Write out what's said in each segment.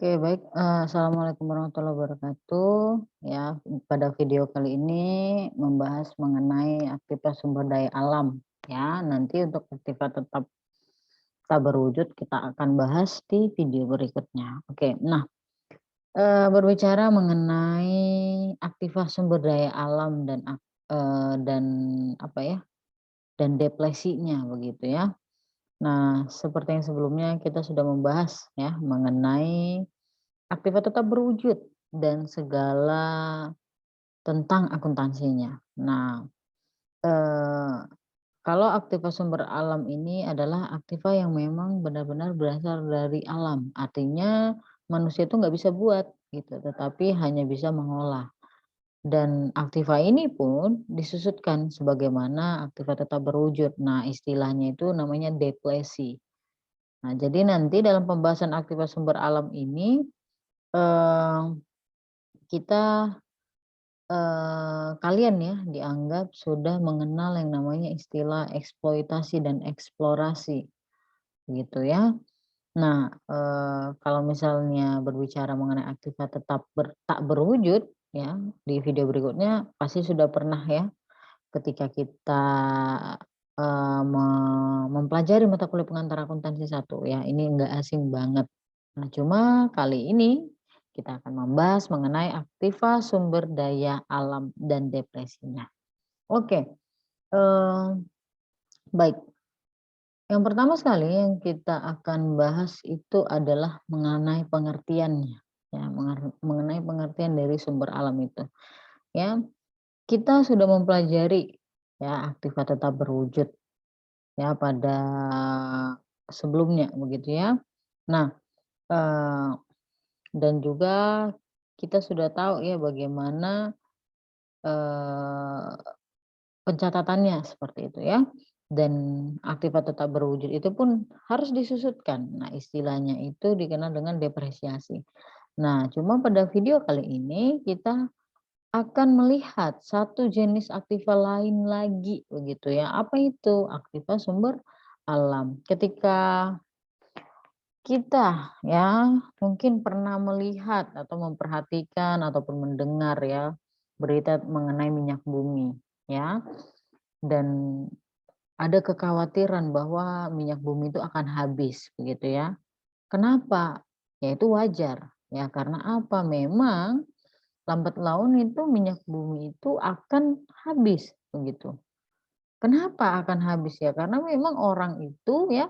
Oke, baik, assalamualaikum warahmatullahi wabarakatuh. Ya, pada video kali ini membahas mengenai aktivitas sumber daya alam. Ya, nanti untuk aktivitas tetap tak berwujud kita akan bahas di video berikutnya. Oke, nah, berbicara mengenai aktivitas sumber daya alam dan apa ya, dan depresinya begitu ya. Nah, seperti yang sebelumnya kita sudah membahas ya mengenai aktivitas tetap berwujud dan segala tentang akuntansinya. Nah, eee, kalau aktiva sumber alam ini adalah aktiva yang memang benar-benar berasal dari alam, artinya manusia itu nggak bisa buat gitu, tetapi hanya bisa mengolah. Dan aktiva ini pun disusutkan sebagaimana aktiva tetap berwujud. Nah, istilahnya itu namanya deplesi. Nah, jadi nanti dalam pembahasan aktiva sumber alam ini, eee, kita kalian ya dianggap sudah mengenal yang namanya istilah eksploitasi dan eksplorasi, gitu ya. Nah, kalau misalnya berbicara mengenai aktivitas tetap tak berwujud ya, di video berikutnya pasti sudah pernah ya ketika kita, mempelajari mata kuliah pengantar akuntansi satu ya, ini enggak asing banget. Nah, cuma kali ini kita akan membahas mengenai aktiva sumber daya alam dan depresinya. Oke, eee, baik. Yang pertama sekali yang kita akan bahas itu adalah mengenai pengertiannya, ya, mengenai pengertian dari sumber alam itu, ya. Kita sudah mempelajari ya aktiva tetap berwujud ya pada sebelumnya begitu ya. Nah, eee, dan juga kita sudah tahu ya bagaimana, eee, pencatatannya seperti itu ya, dan aktiva tetap berwujud itu pun harus disusutkan. Nah, istilahnya itu dikenal dengan depresiasi. Nah, cuma pada video kali ini kita akan melihat satu jenis aktiva lain lagi begitu ya. Apa itu? Aktiva sumber alam. Ketika kita ya mungkin pernah melihat atau memperhatikan ataupun mendengar ya berita mengenai minyak bumi ya, dan ada kekhawatiran bahwa minyak bumi itu akan habis begitu ya. Kenapa? Ya itu wajar ya, karena apa? Memang lambat laun itu minyak bumi itu akan habis begitu. Kenapa akan habis ya? Karena memang orang itu ya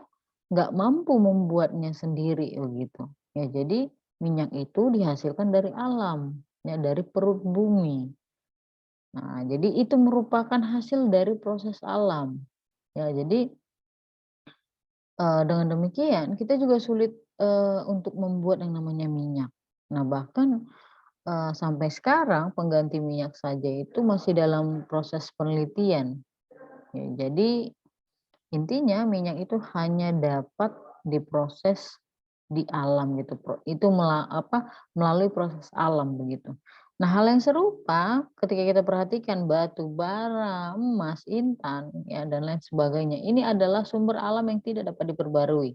nggak mampu membuatnya sendiri begitu. Ya jadi minyak itu dihasilkan dari alam, ya dari perut bumi. Nah, jadi itu merupakan hasil dari proses alam. Ya jadi dengan demikian kita juga sulit, untuk membuat yang namanya minyak. Nah bahkan, sampai sekarang pengganti minyak saja itu masih dalam proses penelitian. Ya jadi intinya minyak itu hanya dapat diproses di alam gitu, itu melalui proses alam begitu. Nah, hal yang serupa ketika kita perhatikan batu bara, emas, intan, ya dan lain sebagainya, ini adalah sumber alam yang tidak dapat diperbarui.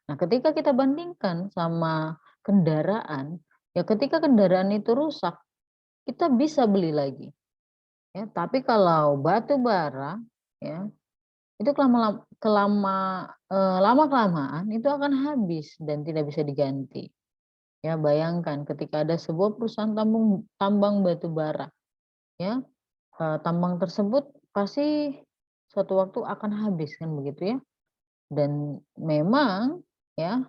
Nah, ketika kita bandingkan sama kendaraan, ya ketika kendaraan itu rusak, kita bisa beli lagi, ya. Tapi kalau batu bara, ya itu lama-kelamaan itu akan habis dan tidak bisa diganti. Ya, bayangkan ketika ada sebuah perusahaan tambang batu bara, ya, tambang tersebut pasti suatu waktu akan habis kan begitu ya. Dan memang ya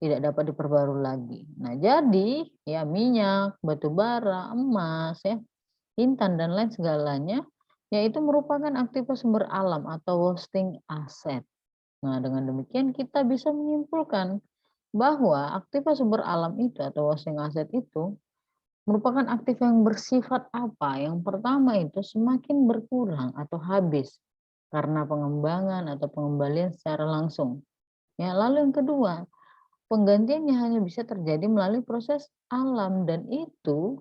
tidak dapat diperbarui lagi. Nah, jadi ya minyak, batu bara, emas ya, intan dan lain segalanya, yaitu merupakan aktivitas sumber alam atau wasting aset. Nah, dengan demikian kita bisa menyimpulkan bahwa aktiva sumber alam itu atau wasting asset itu merupakan aktif yang bersifat apa? Yang pertama itu semakin berkurang atau habis karena pengembangan atau pengembalian secara langsung. Ya, lalu yang kedua, penggantiannya hanya bisa terjadi melalui proses alam dan itu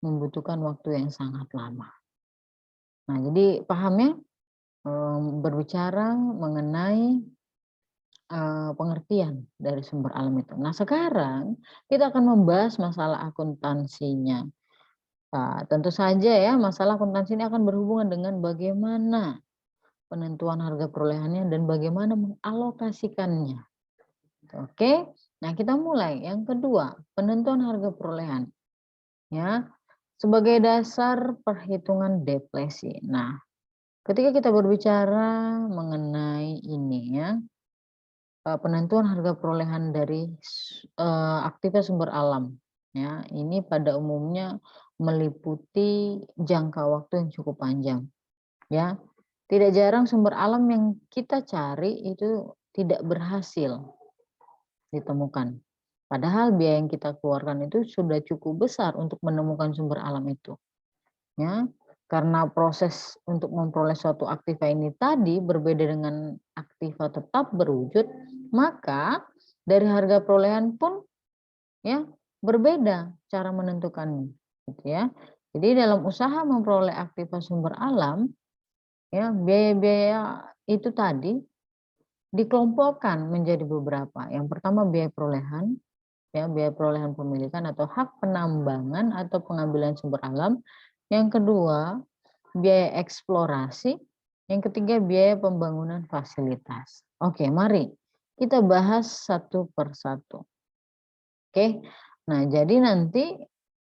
membutuhkan waktu yang sangat lama. Nah, jadi pahamnya berbicara mengenai pengertian dari sumber alam itu. Nah, sekarang kita akan membahas masalah akuntansinya. Tentu saja ya, masalah akuntansi ini akan berhubungan dengan bagaimana penentuan harga perolehannya dan bagaimana mengalokasikannya. Oke, nah kita mulai. Yang kedua, penentuan harga perolehan. Ya, sebagai dasar perhitungan deflasi. Nah, ketika kita berbicara mengenai ini ya, penentuan harga perolehan dari aktivitas sumber alam. Ya, ini pada umumnya meliputi jangka waktu yang cukup panjang. Ya, tidak jarang sumber alam yang kita cari itu tidak berhasil ditemukan. Padahal biaya yang kita keluarkan itu sudah cukup besar untuk menemukan sumber alam itu. Ya, karena proses untuk memperoleh suatu aktiva ini tadi berbeda dengan aktiva tetap berwujud, maka dari harga perolehan pun ya berbeda cara menentukannya, gitu ya. Jadi dalam usaha memperoleh aktiva sumber alam, ya biaya-biaya itu tadi dikelompokkan menjadi beberapa. Yang pertama biaya perolehan, ya biaya perolehan pemilikan atau hak penambangan atau pengambilan sumber alam. Yang kedua, biaya eksplorasi. Yang ketiga, biaya pembangunan fasilitas. Oke, mari kita bahas satu persatu. Oke. Nah, jadi nanti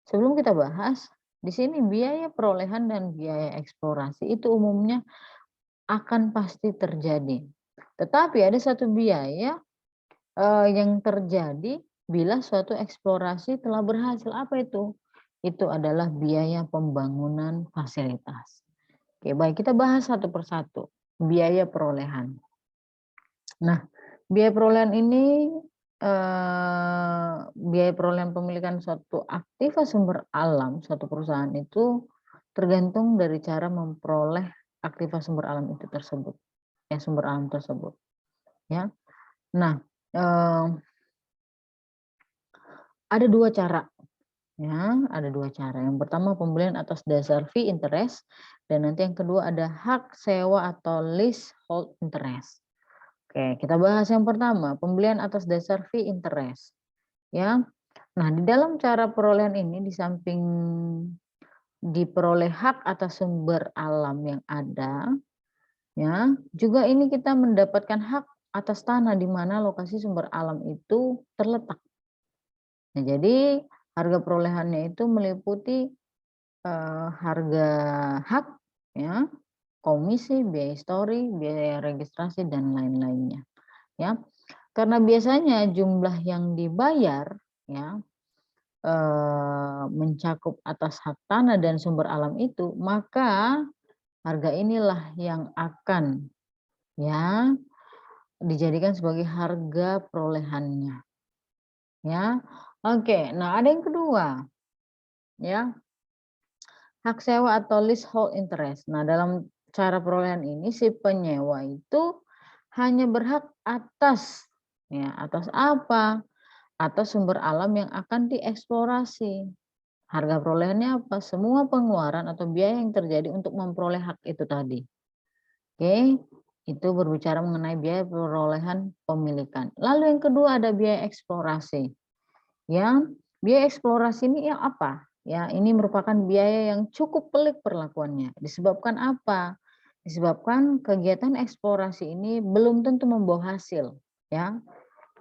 sebelum kita bahas, di sini biaya perolehan dan biaya eksplorasi itu umumnya akan pasti terjadi. Tetapi ada satu biaya yang terjadi bila suatu eksplorasi telah berhasil. Apa itu? Itu adalah biaya pembangunan fasilitas. Oke, baik kita bahas satu persatu. Biaya perolehan. Nah, biaya perolehan ini biaya perolehan pemilikan suatu aktiva sumber alam suatu perusahaan itu tergantung dari cara memperoleh aktiva sumber alam itu tersebut. Ya, sumber alam tersebut. Ya. Nah, ada dua cara. Ya, ada dua cara. Yang pertama pembelian atas dasar fee interest dan nanti yang kedua ada hak sewa atau leasehold interest. Oke, kita bahas yang pertama, pembelian atas dasar fee interest. Ya. Nah, di dalam cara perolehan ini di samping diperoleh hak atas sumber alam yang ada, ya, juga ini kita mendapatkan hak atas tanah di mana lokasi sumber alam itu terletak. Nah, jadi harga perolehannya itu meliputi harga hak, ya, komisi, biaya histori, biaya registrasi dan lain-lainnya. Ya, karena biasanya jumlah yang dibayar, ya, mencakup atas hak tanah dan sumber alam itu, maka harga inilah yang akan ya dijadikan sebagai harga perolehannya. Ya. Oke, nah ada yang kedua. Ya. Hak sewa atau leasehold interest. Nah, dalam cara perolehan ini si penyewa itu hanya berhak atas ya, atas apa? Atas sumber alam yang akan dieksplorasi. Harga perolehannya apa? Semua pengeluaran atau biaya yang terjadi untuk memperoleh hak itu tadi. Oke, itu berbicara mengenai biaya perolehan pemilikan. Lalu yang kedua ada biaya eksplorasi. Ya, biaya eksplorasi ini ya apa? Ya, ini merupakan biaya yang cukup pelik perlakuannya. Disebabkan apa? Disebabkan kegiatan eksplorasi ini belum tentu membawa hasil, ya.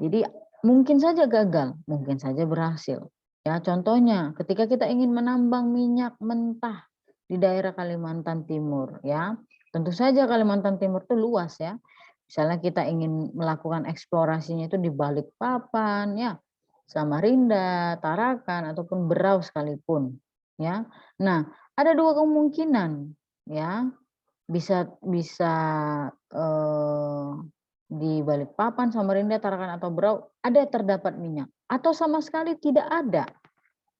Jadi mungkin saja gagal, mungkin saja berhasil. Ya, contohnya ketika kita ingin menambang minyak mentah di daerah Kalimantan Timur, ya. Tentu saja Kalimantan Timur itu luas ya. Misalnya kita ingin melakukan eksplorasinya itu di Balikpapan, ya, Samarinda, Tarakan ataupun Berau sekalipun, ya. Nah, ada dua kemungkinan, ya. Bisa bisa di Balikpapan, Samarinda, Tarakan atau Berau ada terdapat minyak atau sama sekali tidak ada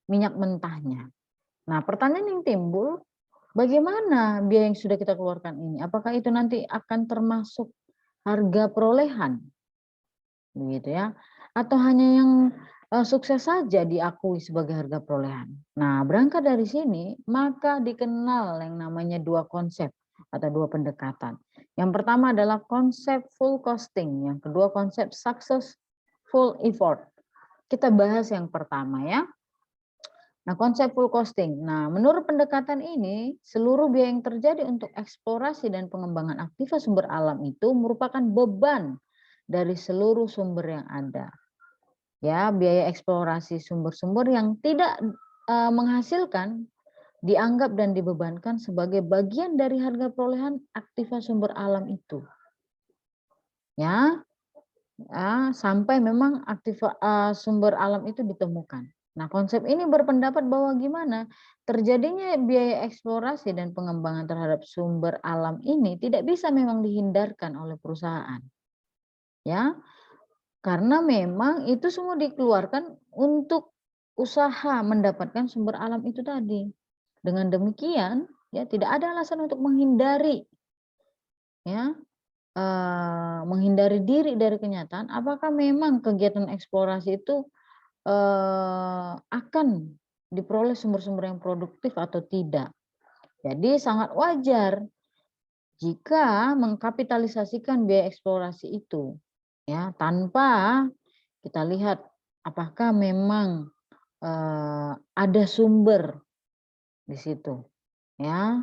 minyak mentahnya. Nah, pertanyaan yang timbul, bagaimana biaya yang sudah kita keluarkan ini? Apakah itu nanti akan termasuk harga perolehan? Begitu ya. Atau hanya yang sukses saja diakui sebagai harga perolehan. Nah, berangkat dari sini, maka dikenal yang namanya dua konsep atau dua pendekatan. Yang pertama adalah konsep full costing, yang kedua konsep successful effort. Kita bahas yang pertama ya. Nah, konsep full costing. Nah, menurut pendekatan ini, seluruh biaya yang terjadi untuk eksplorasi dan pengembangan aktiva sumber alam itu merupakan beban dari seluruh sumber yang ada. Ya, biaya eksplorasi sumber-sumber yang tidak menghasilkan dianggap dan dibebankan sebagai bagian dari harga perolehan aktiva sumber alam itu. Ya, sampai memang aktiva sumber alam itu ditemukan. Nah, konsep ini berpendapat bahwa gimana terjadinya biaya eksplorasi dan pengembangan terhadap sumber alam ini tidak bisa memang dihindarkan oleh perusahaan. Ya, karena memang itu semua dikeluarkan untuk usaha mendapatkan sumber alam itu tadi. Dengan demikian, ya tidak ada alasan untuk menghindari ya menghindari diri dari kenyataan apakah memang kegiatan eksplorasi itu akan diperoleh sumber-sumber yang produktif atau tidak. Jadi sangat wajar jika mengkapitalisasikan biaya eksplorasi itu ya tanpa kita lihat apakah memang ada sumber di situ ya.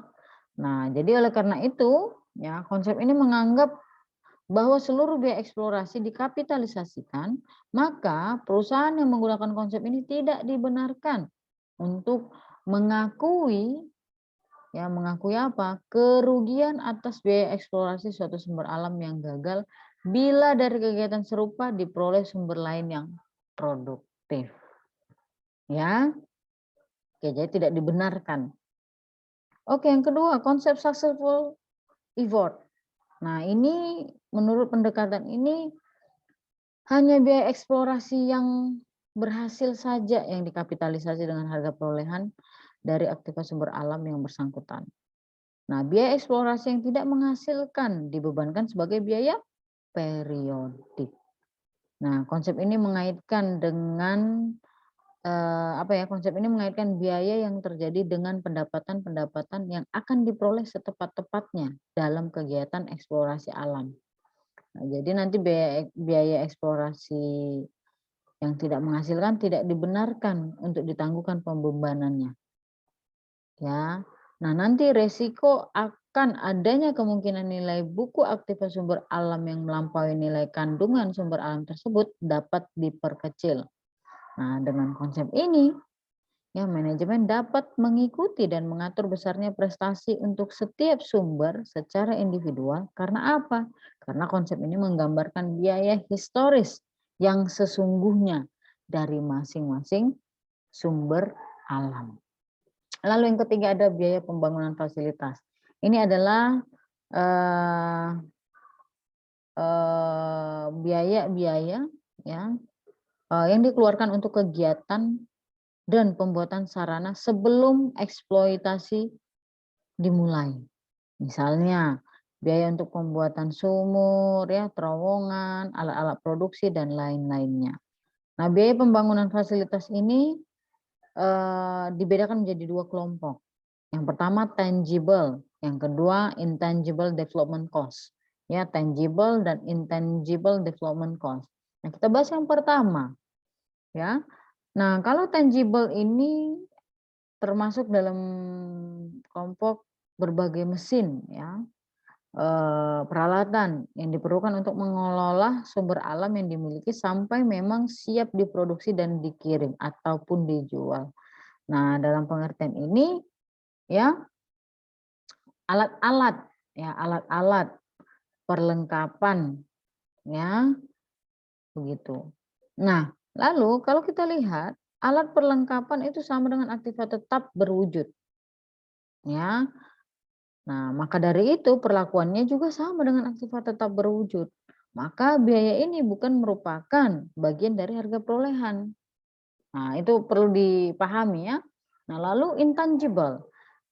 Nah, jadi oleh karena itu ya konsep ini menganggap bahwa seluruh biaya eksplorasi dikapitalisasikan, maka perusahaan yang menggunakan konsep ini tidak dibenarkan untuk mengakui apa? Kerugian atas biaya eksplorasi suatu sumber alam yang gagal bila dari kegiatan serupa diperoleh sumber lain yang produktif. Ya. Oke, jadi tidak dibenarkan. Oke, yang kedua, konsep successful effort. Nah, ini menurut pendekatan ini hanya biaya eksplorasi yang berhasil saja yang dikapitalisasi dengan harga perolehan dari aktiva sumber alam yang bersangkutan. Nah, biaya eksplorasi yang tidak menghasilkan dibebankan sebagai biaya periodik. Nah, konsep ini mengaitkan dengan konsep ini mengaitkan biaya yang terjadi dengan pendapatan-pendapatan yang akan diperoleh setepat-tepatnya dalam kegiatan eksplorasi alam. Nah, jadi nanti biaya eksplorasi yang tidak menghasilkan tidak dibenarkan untuk ditangguhkan pembebanannya. Ya. Nah, nanti resiko akan adanya kemungkinan nilai buku aktiva sumber alam yang melampaui nilai kandungan sumber alam tersebut dapat diperkecil. Nah, dengan konsep ini, ya manajemen dapat mengikuti dan mengatur besarnya prestasi untuk setiap sumber secara individual. Karena apa? Karena konsep ini menggambarkan biaya historis yang sesungguhnya dari masing-masing sumber alam. Lalu yang ketiga ada biaya pembangunan fasilitas. Ini adalah biaya-biaya ya yang dikeluarkan untuk kegiatan dan pembuatan sarana sebelum eksploitasi dimulai. Misalnya biaya untuk pembuatan sumur, ya, terowongan, alat-alat produksi dan lain-lainnya. Nah, biaya pembangunan fasilitas ini dibedakan menjadi dua kelompok. Yang pertama tangible, yang kedua intangible development cost. Ya, tangible dan intangible development cost. Nah, kita bahas yang pertama. Ya. Nah, kalau tangible ini termasuk dalam kelompok berbagai mesin ya. Peralatan yang diperlukan untuk mengelola sumber alam yang dimiliki sampai memang siap diproduksi dan dikirim ataupun dijual. Nah, dalam pengertian ini ya alat-alat perlengkapan ya begitu. Nah, lalu kalau kita lihat alat perlengkapan itu sama dengan aktiva tetap berwujud. Ya. Nah, maka dari itu perlakuannya juga sama dengan aktiva tetap berwujud. Maka biaya ini bukan merupakan bagian dari harga perolehan. Nah, itu perlu dipahami ya. Nah, lalu intangible.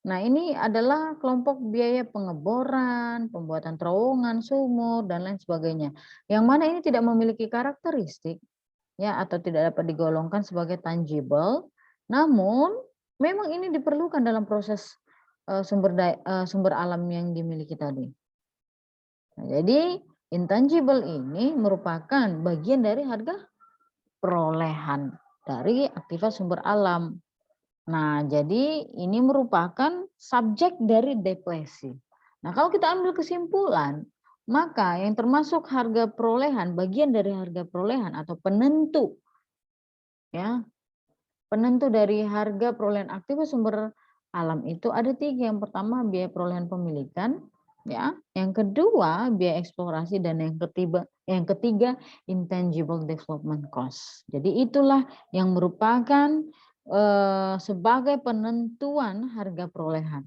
Nah, ini adalah kelompok biaya pengeboran, pembuatan terowongan, sumur, dan lain sebagainya. Yang mana ini tidak memiliki karakteristik ya atau tidak dapat digolongkan sebagai tangible, namun memang ini diperlukan dalam proses sumber alam yang dimiliki tadi. Nah, jadi intangible ini merupakan bagian dari harga perolehan dari aktivitas sumber alam. Nah, jadi ini merupakan subjek dari depresi. Nah, kalau kita ambil kesimpulan, maka yang termasuk harga perolehan, bagian dari harga perolehan atau penentu, ya, penentu dari harga perolehan aktivitas sumber alam itu ada 3. Yang pertama biaya perolehan pemilikan, ya. Yang kedua biaya eksplorasi dan yang ketiga intangible development cost. Jadi itulah yang merupakan sebagai penentuan harga perolehan,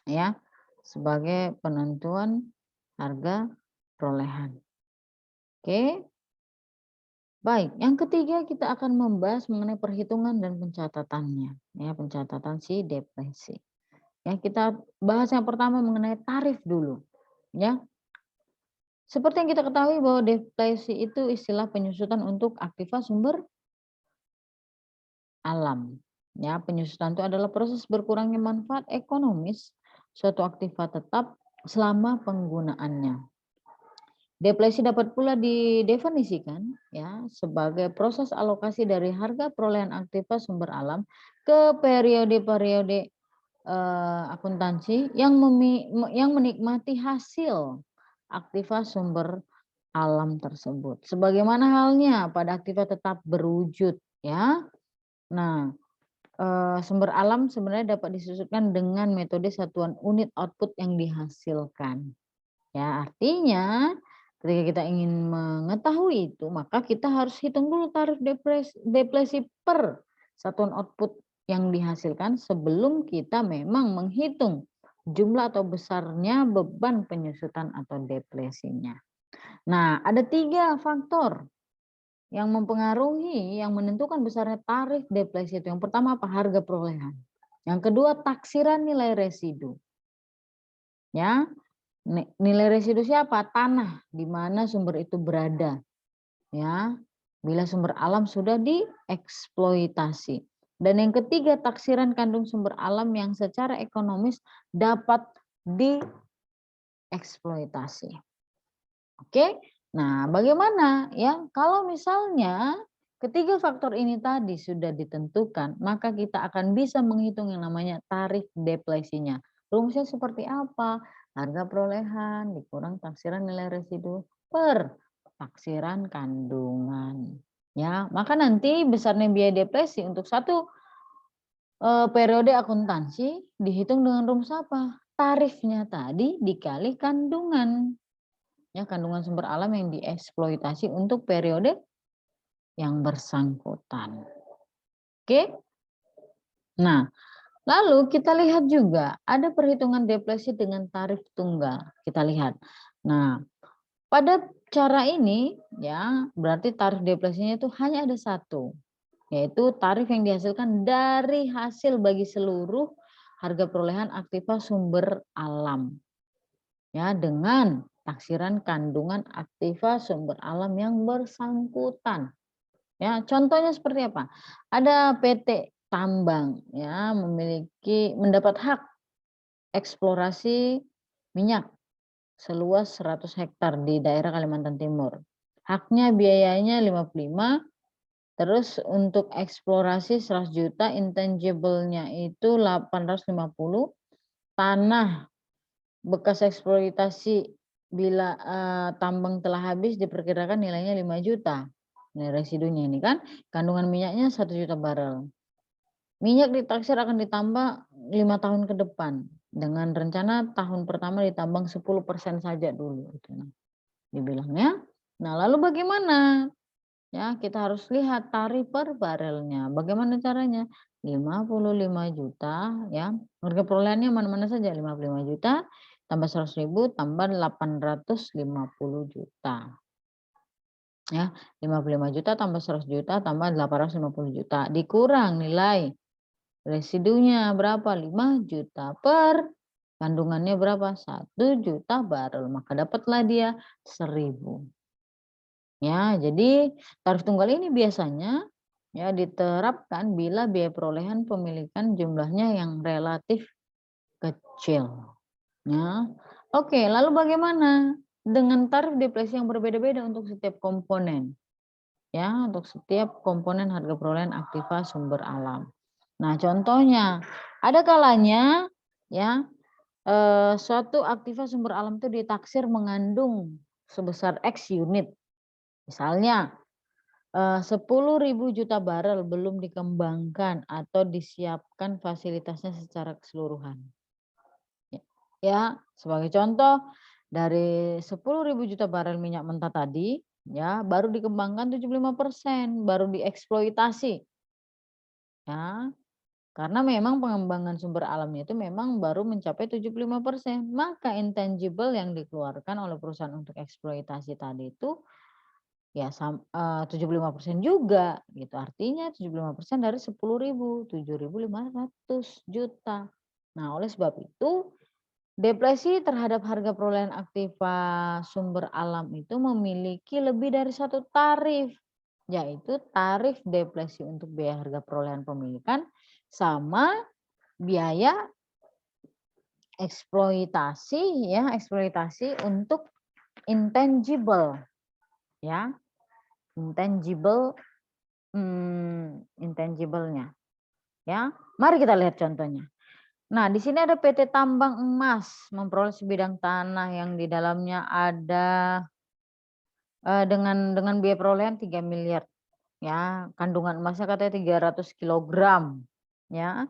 ya, sebagai penentuan harga perolehan. Oke. Baik, yang ketiga kita akan membahas mengenai perhitungan dan pencatatannya, ya, pencatatan si depresi. Ya, kita bahas yang pertama mengenai tarif dulu, ya. Seperti yang kita ketahui bahwa depresi itu istilah penyusutan untuk aktivitas sumber alam. Ya, penyusutan itu adalah proses berkurangnya manfaat ekonomis suatu aktivitas tetap selama penggunaannya. Depresi dapat pula didefinisikan, ya, sebagai proses alokasi dari harga perolehan aktivitas sumber alam ke periode-periode akuntansi yang menikmati hasil aktivitas sumber alam tersebut. Sebagaimana halnya pada aktivitas tetap berwujud, ya. Nah, sumber alam sebenarnya dapat disusutkan dengan metode satuan unit output yang dihasilkan. Ya, artinya ketika kita ingin mengetahui itu, maka kita harus hitung dulu tarif depresi per satuan output yang dihasilkan sebelum kita memang menghitung jumlah atau besarnya beban penyusutan atau depresinya. Nah, ada 3 faktor yang mempengaruhi, yang menentukan besarnya tarif depresi itu. Yang pertama apa? Harga perolehan. Yang kedua taksiran nilai residu. Ya, nilai residu siapa? Tanah di mana sumber itu berada. Ya, bila sumber alam sudah dieksploitasi. Dan yang ketiga taksiran kandung sumber alam yang secara ekonomis dapat dieksploitasi. Oke. Nah, bagaimana ya kalau misalnya ketiga faktor ini tadi sudah ditentukan, maka kita akan bisa menghitung yang namanya tarif depresinya. Rumusnya seperti apa? Harga perolehan dikurang taksiran nilai residu per taksiran kandungan. Ya, maka nanti besarnya biaya depresi untuk satu periode akuntansi dihitung dengan rumus apa? Tarifnya tadi dikali kandungan. Ya, kandungan sumber alam yang dieksploitasi untuk periode yang bersangkutan. Oke? Nah, lalu kita lihat juga ada perhitungan depresi dengan tarif tunggal. Kita lihat. Nah, pada cara ini ya berarti tarif depresinya itu hanya ada satu, yaitu tarif yang dihasilkan dari hasil bagi seluruh harga perolehan aktivitas sumber alam. Ya, dengan taksiran kandungan aktivitas sumber alam yang bersangkutan. Ya, contohnya seperti apa? Ada PT tambang ya mendapat hak eksplorasi minyak seluas 100 hektar di daerah Kalimantan Timur. Haknya biayanya 55, terus untuk eksplorasi 100 juta, intangible-nya itu 850, tanah bekas eksploitasi bila tambang telah habis diperkirakan nilainya 5 juta. Nilai residunya ini kan, kandungan minyaknya 1 juta barel. Minyak ditaksir akan ditambah 5 tahun ke depan dengan rencana tahun pertama ditambang 10% saja dulu gitu. Nah, dibilangnya. Nah, lalu bagaimana? Ya, kita harus lihat tarif per barelnya. Bagaimana caranya? 55 juta ya. Harga perolehannya mana-mana saja 55 juta tambah 100.000 tambah 850 juta. Ya, 55 juta tambah 100 juta tambah 850 juta dikurang nilai residunya berapa? 5 juta per kandungannya berapa? 1 juta barel. Maka dapatlah dia 1.000. Ya, jadi tarif tunggal ini biasanya ya diterapkan bila biaya perolehan pemilikan jumlahnya yang relatif kecil. Ya. Oke, lalu bagaimana dengan tarif deflasi yang berbeda-beda untuk setiap komponen? Ya, untuk setiap komponen harga perolehan aktiva sumber alam. Nah, contohnya ada kalanya ya suatu aktiva sumber alam itu ditaksir mengandung sebesar X unit. Misalnya 10.000 juta barel belum dikembangkan atau disiapkan fasilitasnya secara keseluruhan. Ya, sebagai contoh dari 10.000 juta barel minyak mentah tadi, ya baru dikembangkan 75%, baru dieksploitasi. Ya, karena memang pengembangan sumber alamnya itu memang baru mencapai 75%. Maka intangible yang dikeluarkan oleh perusahaan untuk eksploitasi tadi itu ya 75% juga gitu. Artinya 75% dari 10.000, 7.500 juta. Nah, oleh sebab itu deflasi terhadap harga perolehan aktiva sumber alam itu memiliki lebih dari satu tarif, yaitu tarif deflasi untuk biaya harga perolehan pemilikan sama biaya eksploitasi untuk intangible ya, intangible-nya ya. Mari kita lihat contohnya. Nah, di sini ada PT Tambang Emas memperoleh sebidang tanah yang di dalamnya ada dengan biaya perolehan 3 miliar ya. Kandungan emasnya katanya 300 kilogram ya.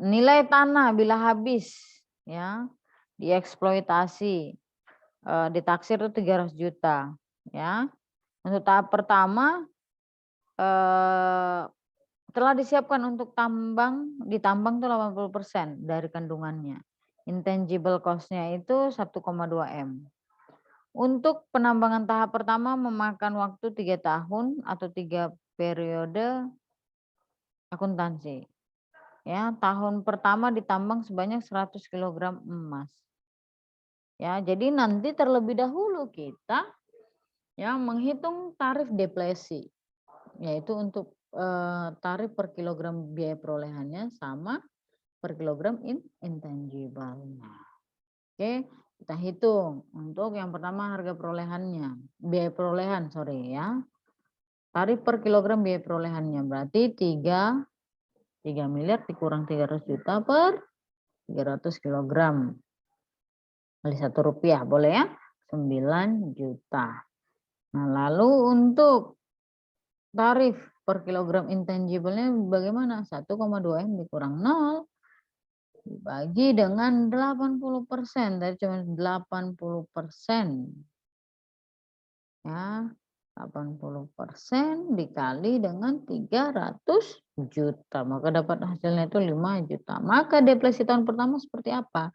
Nilai tanah bila habis ya dieksploitasi ditaksir itu 300 juta ya. Untuk tahap pertama telah disiapkan untuk ditambang tuh 80% dari kandungannya. Intangible cost-nya itu 1,2 M. Untuk penambangan tahap pertama memakan waktu 3 tahun atau 3 periode akuntansi. Ya, tahun pertama ditambang sebanyak 100 kilogram emas. Ya, jadi nanti terlebih dahulu kita ya menghitung tarif deflasi, yaitu untuk tarif per kilogram biaya perolehannya sama per kilogram intangible. Nah, oke, kita hitung untuk yang pertama harga perolehannya, biaya perolehan sorry ya. Tarif per kilogram biaya perolehannya berarti 3 miliar dikurang 300 juta per 300 kilogram. Kali Rp1 boleh ya? 9 juta. Nah, lalu untuk tarif per kilogram intangible-nya bagaimana? 1,2 M dikurang 0 dibagi dengan 80%. Tadi cuma 80%. Ya, 80% dikali dengan 300 juta. Maka dapat hasilnya itu 5 juta. Maka deflasi tahun pertama seperti apa?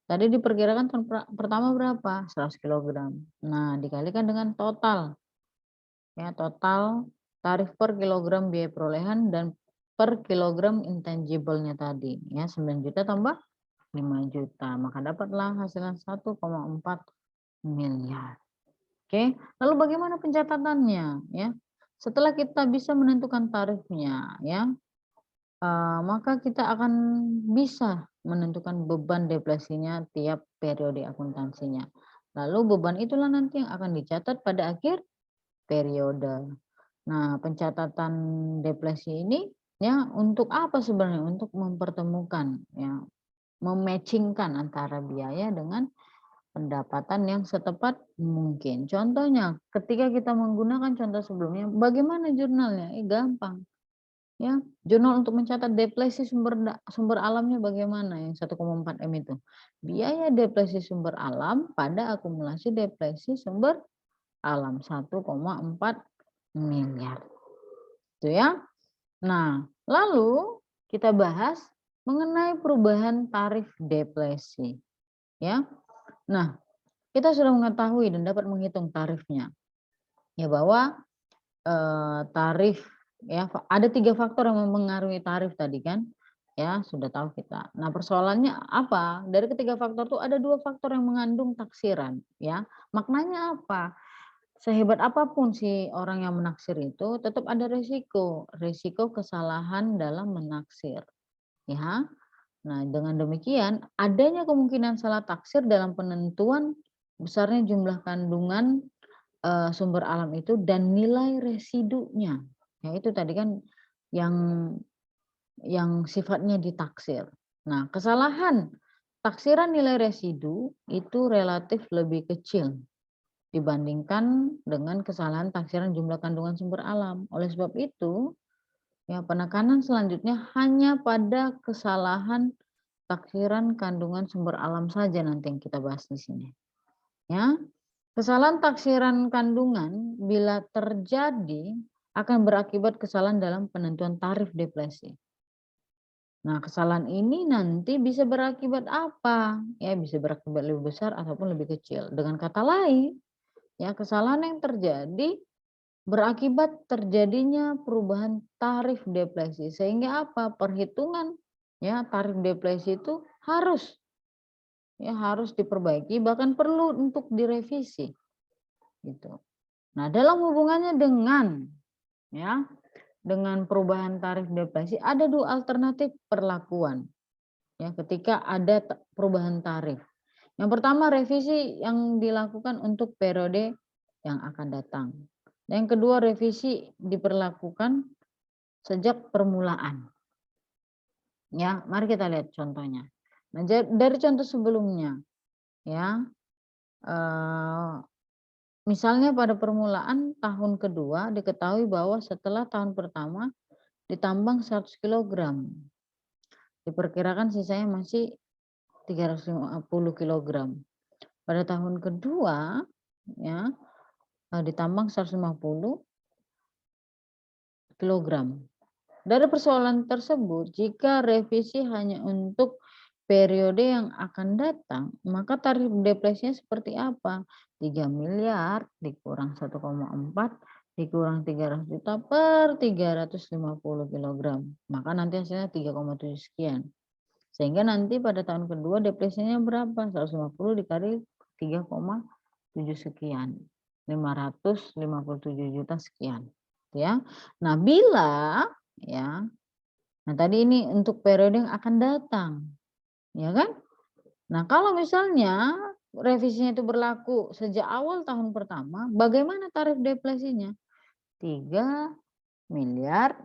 Tadi diperkirakan tahun pertama berapa? 100 kilogram. Nah, dikalikan dengan total. Ya, total tarif per kilogram biaya perolehan dan per kilogram intangible-nya tadi. Ya, 9 juta tambah 5 juta. Maka dapatlah hasilnya 1,4 miliar. Oke, lalu bagaimana pencatatannya? Ya, setelah kita bisa menentukan tarifnya, ya, maka kita akan bisa menentukan beban deflasinya tiap periode akuntansinya. Lalu beban itulah nanti yang akan dicatat pada akhir periode. Nah, pencatatan deflasi ini ya untuk apa sebenarnya? Untuk mempertemukan ya, mematchingkan antara biaya dengan pendapatan yang setepat mungkin. Contohnya, ketika kita menggunakan contoh sebelumnya, bagaimana jurnalnya? Gampang. Ya, jurnal untuk mencatat deflasi sumber alamnya bagaimana yang 1,4 M itu? Biaya deflasi sumber alam pada akumulasi deflasi sumber alam 1,4 miliar. Itu ya. Nah, lalu kita bahas mengenai perubahan tarif deflasi. Ya. Nah, kita sudah mengetahui dan dapat menghitung tarifnya. Ya bahwa tarif ya ada 3 faktor yang mempengaruhi tarif tadi kan. Ya, sudah tahu kita. Nah, persoalannya apa? Dari ketiga faktor itu ada 2 faktor yang mengandung taksiran, ya. Maknanya apa? Sehebat apapun si orang yang menaksir itu tetap ada resiko kesalahan dalam menaksir, ya. Nah, dengan demikian adanya kemungkinan salah taksir dalam penentuan besarnya jumlah kandungan sumber alam itu dan nilai residunya. Ya itu tadi kan yang sifatnya ditaksir. Nah, kesalahan taksiran nilai residu itu relatif lebih kecil dibandingkan dengan kesalahan taksiran jumlah kandungan sumber alam. Oleh sebab itu, ya penekanan selanjutnya hanya pada kesalahan taksiran kandungan sumber alam saja nanti yang kita bahas di sini. Ya, kesalahan taksiran kandungan bila terjadi akan berakibat kesalahan dalam penentuan tarif depresi. Nah, kesalahan ini nanti bisa berakibat apa? Ya, bisa berakibat lebih besar ataupun lebih kecil. Dengan kata lain, ya kesalahan yang terjadi berakibat terjadinya perubahan tarif depresi. Sehingga apa? Perhitungan ya tarif depresi itu harus diperbaiki bahkan perlu untuk direvisi gitu. Nah, dalam hubungannya dengan perubahan tarif depresi ada dua alternatif perlakuan ya ketika ada perubahan tarif. Yang pertama revisi yang dilakukan untuk periode yang akan datang. Yang kedua revisi diberlakukan sejak permulaan. Ya, mari kita lihat contohnya. Nah, dari contoh sebelumnya ya misalnya pada permulaan tahun kedua diketahui bahwa setelah tahun pertama ditambang 100 kilogram. Diperkirakan sisanya masih 350 kilogram. Pada tahun kedua ya ditambang 150 kilogram. Dari persoalan tersebut, jika revisi hanya untuk periode yang akan datang, maka tarif depresinya seperti apa? 3 miliar dikurang 1,4 dikurang 300 juta per 350 kilogram. Maka nanti hasilnya 3,7 sekian. Sehingga nanti pada tahun kedua depresinya berapa? 150 dikali 3,7 sekian. 557 juta sekian. Ya. Nah, bila ya. Nah, tadi ini untuk periode yang akan datang. Ya kan? Nah, kalau misalnya revisinya itu berlaku sejak awal tahun pertama, bagaimana tarif depresinya? 3 miliar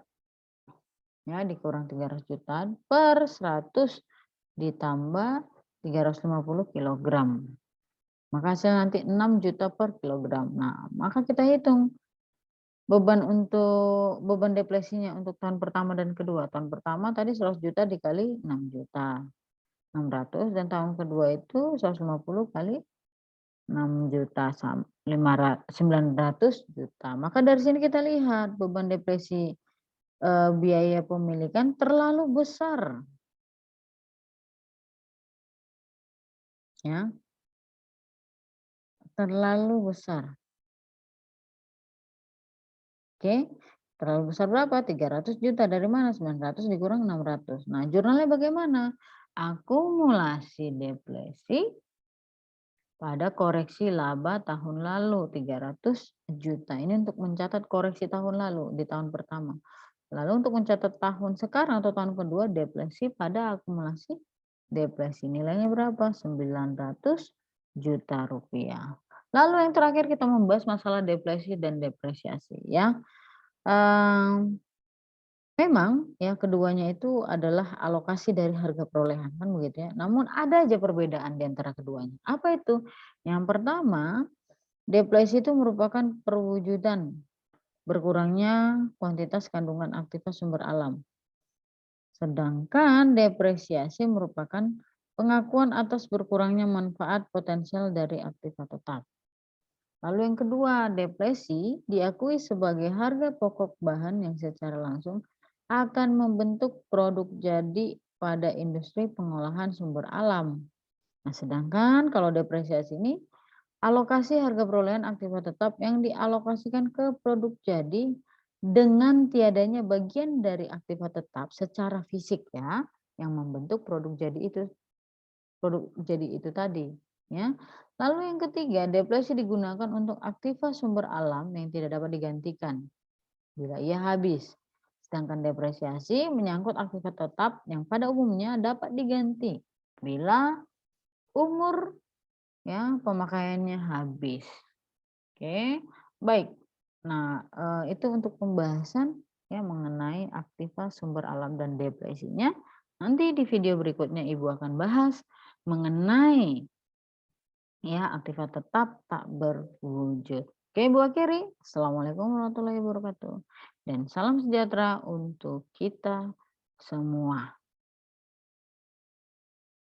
ya dikurang 300 juta per 100 ditambah 350 kilogram. Maka hasil nanti 6 juta per kilogram. Nah, maka kita hitung beban depresinya untuk tahun pertama dan kedua. Tahun pertama tadi 100 juta dikali 6 juta. 600 dan tahun kedua itu 150 kali 6 juta 900 juta. Maka dari sini kita lihat beban depresi biaya pemilikan terlalu besar. Ya. Terlalu besar. Oke. Terlalu besar berapa? 300 juta. Dari mana? 900 dikurang 600. Nah, jurnalnya bagaimana? Akumulasi depresi pada koreksi laba tahun lalu 300 juta. Ini untuk mencatat koreksi tahun lalu di tahun pertama. Lalu untuk mencatat tahun sekarang atau tahun kedua depresi pada akumulasi depresi. Nilainya berapa? 900 juta rupiah. Lalu yang terakhir kita membahas masalah depresi dan depresiasi ya. Memang ya keduanya itu adalah alokasi dari harga perolehan kan begitu ya. Namun ada aja perbedaan di antara keduanya. Apa itu? Yang pertama, depresi itu merupakan perwujudan berkurangnya kuantitas kandungan aktiva sumber alam. Sedangkan depresiasi merupakan pengakuan atas berkurangnya manfaat potensial dari aktiva tetap. Lalu yang kedua, depresi diakui sebagai harga pokok bahan yang secara langsung akan membentuk produk jadi pada industri pengolahan sumber alam. Nah, sedangkan kalau depresiasi ini alokasi harga perolehan aktiva tetap yang dialokasikan ke produk jadi dengan tiadanya bagian dari aktiva tetap secara fisik ya yang membentuk produk jadi itu tadi ya. Lalu yang ketiga, depresi digunakan untuk aktiva sumber alam yang tidak dapat digantikan bila ia habis. Sedangkan depresiasi menyangkut aktivitas tetap yang pada umumnya dapat diganti bila umur ya pemakaiannya habis. Oke, baik. Nah, itu untuk pembahasan ya mengenai aktivitas sumber alam dan depresinya. Nanti di video berikutnya Ibu akan bahas mengenai ya aktivitas tetap tak berwujud. Oke, Ibu akhiri. Assalamualaikum warahmatullahi wabarakatuh. Dan salam sejahtera untuk kita semua.